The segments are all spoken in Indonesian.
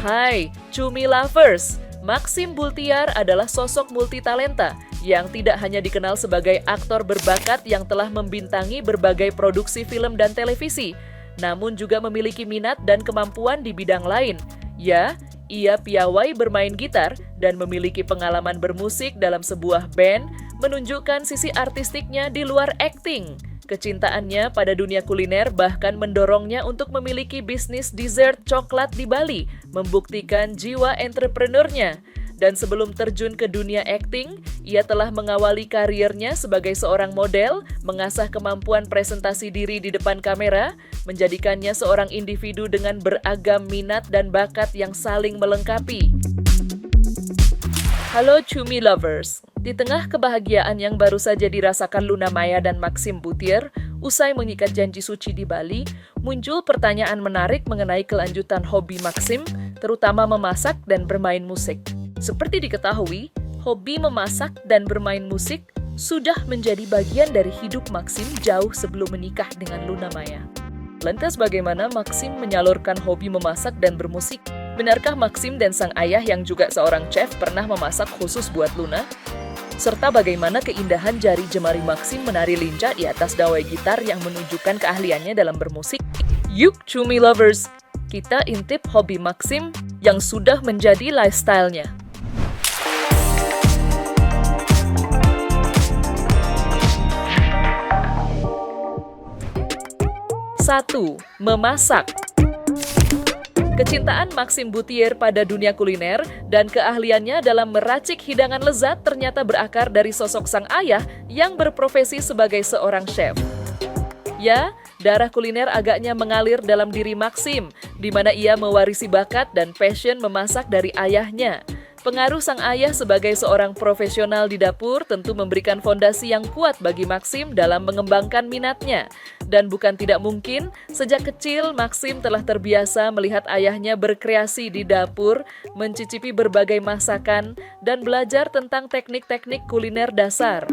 Hai, Cumi Lovers! Maxim Bultiar adalah sosok multitalenta yang tidak hanya dikenal sebagai aktor berbakat yang telah membintangi berbagai produksi film dan televisi, namun juga memiliki minat dan kemampuan di bidang lain. Ya, ia piawai bermain gitar dan memiliki pengalaman bermusik dalam sebuah band, menunjukkan sisi artistiknya di luar akting. Kecintaannya pada dunia kuliner bahkan mendorongnya untuk memiliki bisnis dessert coklat di Bali, membuktikan jiwa entrepreneurnya. Dan sebelum terjun ke dunia akting, ia telah mengawali karirnya sebagai seorang model, mengasah kemampuan presentasi diri di depan kamera, menjadikannya seorang individu dengan beragam minat dan bakat yang saling melengkapi. Halo Cumi Lovers! Di tengah kebahagiaan yang baru saja dirasakan Luna Maya dan Maxim Bultiar, usai mengikat janji suci di Bali, muncul pertanyaan menarik mengenai kelanjutan hobi Maxim, terutama memasak dan bermain musik. Seperti diketahui, hobi memasak dan bermain musik sudah menjadi bagian dari hidup Maxim jauh sebelum menikah dengan Luna Maya. Lantas bagaimana Maxim menyalurkan hobi memasak dan bermusik? Benarkah Maxim dan sang ayah yang juga seorang chef pernah memasak khusus buat Luna? Serta bagaimana keindahan jari jemari Maxim menari lincah di atas dawai gitar yang menunjukkan keahliannya dalam bermusik? Yuk Cumi Lovers, kita intip hobi Maxim yang sudah menjadi lifestyle-nya. 1. Memasak. Kecintaan Maxim Bultiar pada dunia kuliner dan keahliannya dalam meracik hidangan lezat ternyata berakar dari sosok sang ayah yang berprofesi sebagai seorang chef. Ya, darah kuliner agaknya mengalir dalam diri Maxim, di mana ia mewarisi bakat dan passion memasak dari ayahnya. Pengaruh sang ayah sebagai seorang profesional di dapur tentu memberikan fondasi yang kuat bagi Maxim dalam mengembangkan minatnya. Dan bukan tidak mungkin, sejak kecil Maxim telah terbiasa melihat ayahnya berkreasi di dapur, mencicipi berbagai masakan, dan belajar tentang teknik-teknik kuliner dasar.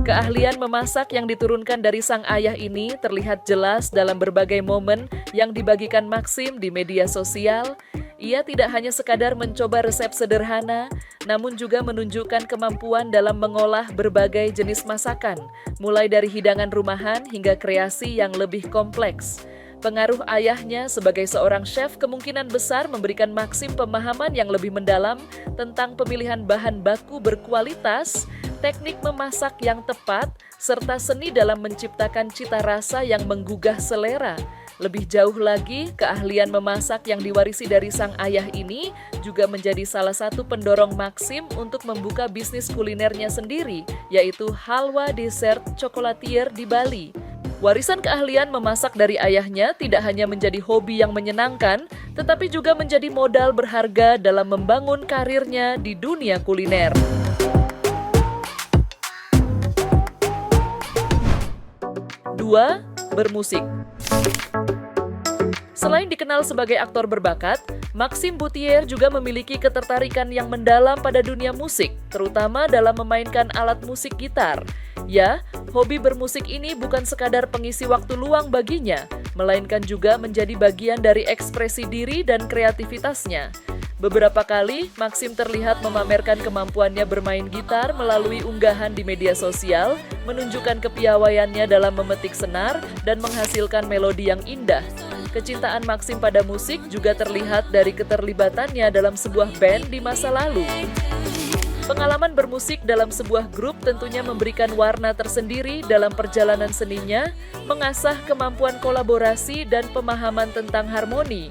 Keahlian memasak yang diturunkan dari sang ayah ini terlihat jelas dalam berbagai momen yang dibagikan Maxim di media sosial. Ia tidak hanya sekadar mencoba resep sederhana, namun juga menunjukkan kemampuan dalam mengolah berbagai jenis masakan, mulai dari hidangan rumahan hingga kreasi yang lebih kompleks. Pengaruh ayahnya sebagai seorang chef kemungkinan besar memberikan Maxim pemahaman yang lebih mendalam tentang pemilihan bahan baku berkualitas, teknik memasak yang tepat, serta seni dalam menciptakan cita rasa yang menggugah selera. Lebih jauh lagi, keahlian memasak yang diwarisi dari sang ayah ini juga menjadi salah satu pendorong Maxim untuk membuka bisnis kulinernya sendiri, yaitu Halwa Dessert Chocolatier di Bali. Warisan keahlian memasak dari ayahnya tidak hanya menjadi hobi yang menyenangkan, tetapi juga menjadi modal berharga dalam membangun karirnya di dunia kuliner. 2. Bermusik. Selain dikenal sebagai aktor berbakat, Maxim Bultiar juga memiliki ketertarikan yang mendalam pada dunia musik, terutama dalam memainkan alat musik gitar. Ya, hobi bermusik ini bukan sekadar pengisi waktu luang baginya, melainkan juga menjadi bagian dari ekspresi diri dan kreativitasnya. Beberapa kali, Maxim terlihat memamerkan kemampuannya bermain gitar melalui unggahan di media sosial, menunjukkan kepiawaiannya dalam memetik senar dan menghasilkan melodi yang indah. Kecintaan Maxim pada musik juga terlihat dari keterlibatannya dalam sebuah band di masa lalu. Pengalaman bermusik dalam sebuah grup tentunya memberikan warna tersendiri dalam perjalanan seninya, mengasah kemampuan kolaborasi dan pemahaman tentang harmoni.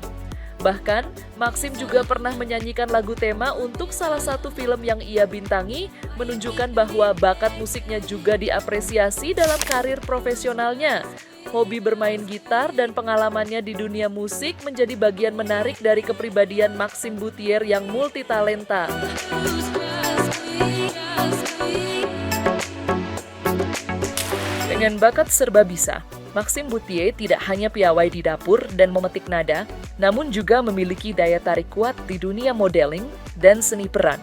Bahkan, Maxim juga pernah menyanyikan lagu tema untuk salah satu film yang ia bintangi, menunjukkan bahwa bakat musiknya juga diapresiasi dalam karir profesionalnya. Hobi bermain gitar dan pengalamannya di dunia musik menjadi bagian menarik dari kepribadian Maxim Bultiar yang multitalenta. Dengan bakat serba bisa, Maxim Bultiar tidak hanya piawai di dapur dan memetik nada, namun juga memiliki daya tarik kuat di dunia modeling dan seni peran.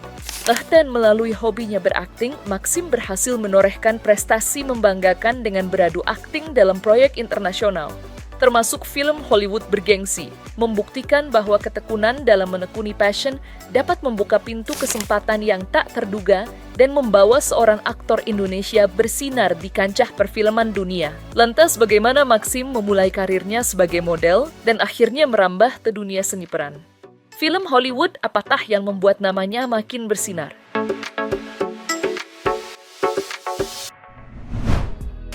Bahkan melalui hobinya berakting, Maxim berhasil menorehkan prestasi membanggakan dengan beradu akting dalam proyek internasional. termasuk film Hollywood bergengsi, membuktikan bahwa ketekunan dalam menekuni passion dapat membuka pintu kesempatan yang tak terduga dan membawa seorang aktor Indonesia bersinar di kancah perfilman dunia. Lantas bagaimana Maxim memulai karirnya sebagai model dan akhirnya merambah ke dunia seni peran? Film Hollywood apakah yang membuat namanya makin bersinar?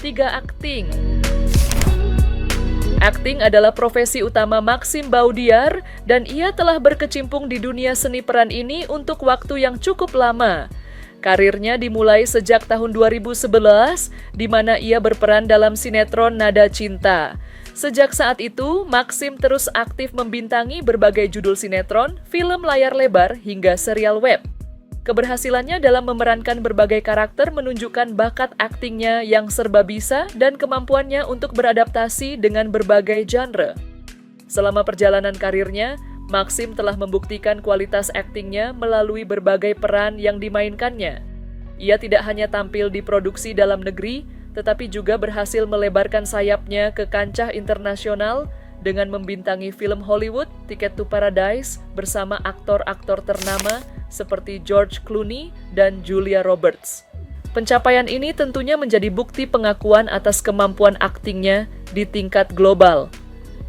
3. Akting. Akting adalah profesi utama Maxim Baudiar dan ia telah berkecimpung di dunia seni peran ini untuk waktu yang cukup lama. Karirnya dimulai sejak tahun 2011, di mana ia berperan dalam sinetron Nada Cinta. Sejak saat itu, Maxim terus aktif membintangi berbagai judul sinetron, film layar lebar, hingga serial web. Keberhasilannya dalam memerankan berbagai karakter menunjukkan bakat aktingnya yang serba bisa dan kemampuannya untuk beradaptasi dengan berbagai genre. Selama perjalanan karirnya, Maxim telah membuktikan kualitas aktingnya melalui berbagai peran yang dimainkannya. Ia tidak hanya tampil di produksi dalam negeri, tetapi juga berhasil melebarkan sayapnya ke kancah internasional dengan membintangi film Hollywood Ticket to Paradise bersama aktor-aktor ternama seperti George Clooney dan Julia Roberts. Pencapaian ini tentunya menjadi bukti pengakuan atas kemampuan aktingnya di tingkat global.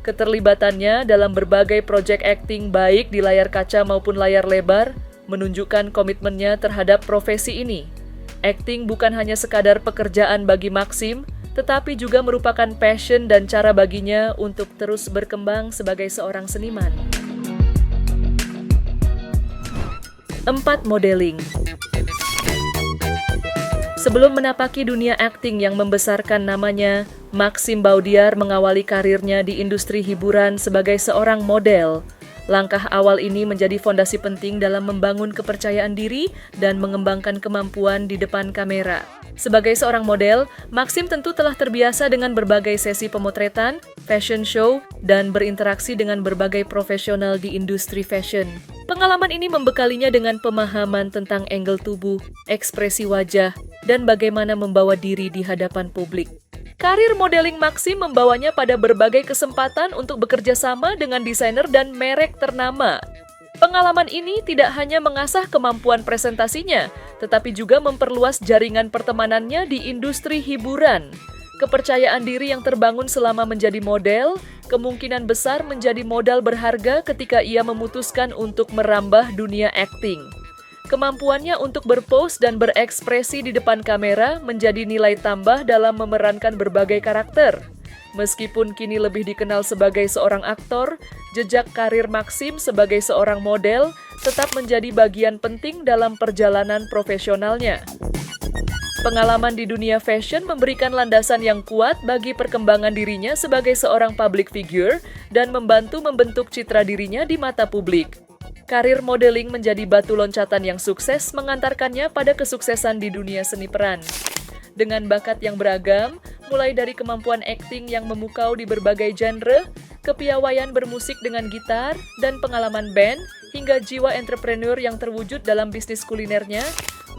Keterlibatannya dalam berbagai proyek akting baik di layar kaca maupun layar lebar menunjukkan komitmennya terhadap profesi ini. Akting bukan hanya sekadar pekerjaan bagi Maxim, tetapi juga merupakan passion dan cara baginya untuk terus berkembang sebagai seorang seniman. 4. Modeling. Sebelum menapaki dunia akting yang membesarkan namanya, Maxim Baudiar mengawali karirnya di industri hiburan sebagai seorang model. Langkah awal ini menjadi fondasi penting dalam membangun kepercayaan diri dan mengembangkan kemampuan di depan kamera. Sebagai seorang model, Maxim tentu telah terbiasa dengan berbagai sesi pemotretan, fashion show, dan berinteraksi dengan berbagai profesional di industri fashion. Pengalaman ini membekalinya dengan pemahaman tentang angle tubuh, ekspresi wajah, dan bagaimana membawa diri di hadapan publik. Karir modeling Maxim membawanya pada berbagai kesempatan untuk bekerja sama dengan desainer dan merek ternama. Pengalaman ini tidak hanya mengasah kemampuan presentasinya, tetapi juga memperluas jaringan pertemanannya di industri hiburan. Kepercayaan diri yang terbangun selama menjadi model, kemungkinan besar menjadi modal berharga ketika ia memutuskan untuk merambah dunia akting. Kemampuannya untuk berpose dan berekspresi di depan kamera menjadi nilai tambah dalam memerankan berbagai karakter. Meskipun kini lebih dikenal sebagai seorang aktor, jejak karir Maxim sebagai seorang model tetap menjadi bagian penting dalam perjalanan profesionalnya. Pengalaman di dunia fashion memberikan landasan yang kuat bagi perkembangan dirinya sebagai seorang public figure dan membantu membentuk citra dirinya di mata publik. Karir modeling menjadi batu loncatan yang sukses mengantarkannya pada kesuksesan di dunia seni peran. Dengan bakat yang beragam, mulai dari kemampuan akting yang memukau di berbagai genre, kepiawaian bermusik dengan gitar, dan pengalaman band, hingga jiwa entrepreneur yang terwujud dalam bisnis kulinernya,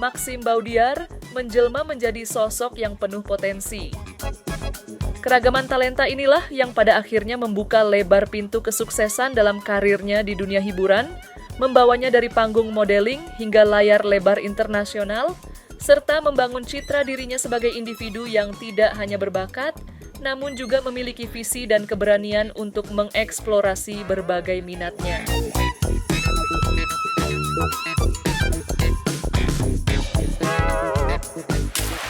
Maxim Baudiar menjelma menjadi sosok yang penuh potensi. Keragaman talenta inilah yang pada akhirnya membuka lebar pintu kesuksesan dalam karirnya di dunia hiburan, membawanya dari panggung modeling hingga layar lebar internasional, serta membangun citra dirinya sebagai individu yang tidak hanya berbakat, namun juga memiliki visi dan keberanian untuk mengeksplorasi berbagai minatnya.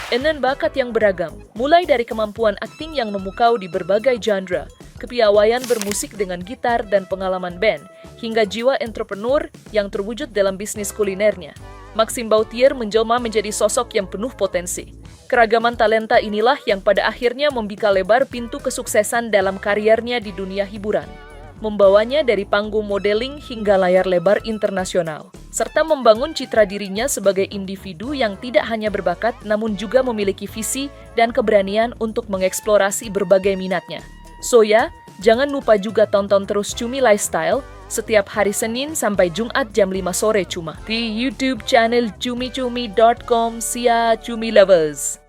Dengan bakat yang beragam, mulai dari kemampuan akting yang memukau di berbagai genre, kepiawaian bermusik dengan gitar dan pengalaman band, hingga jiwa entrepreneur yang terwujud dalam bisnis kulinernya, Maxim Baudiar menjelma menjadi sosok yang penuh potensi. Keragaman talenta inilah yang pada akhirnya membuka lebar pintu kesuksesan dalam karirnya di dunia hiburan, membawanya dari panggung modeling hingga layar lebar internasional, serta membangun citra dirinya sebagai individu yang tidak hanya berbakat namun juga memiliki visi dan keberanian untuk mengeksplorasi berbagai minatnya. So ya, jangan lupa juga tonton terus Cumi Lifestyle setiap hari Senin sampai Jumat jam 5 sore cuma di YouTube channel cumicumi.com. See ya, Cumi Lovers!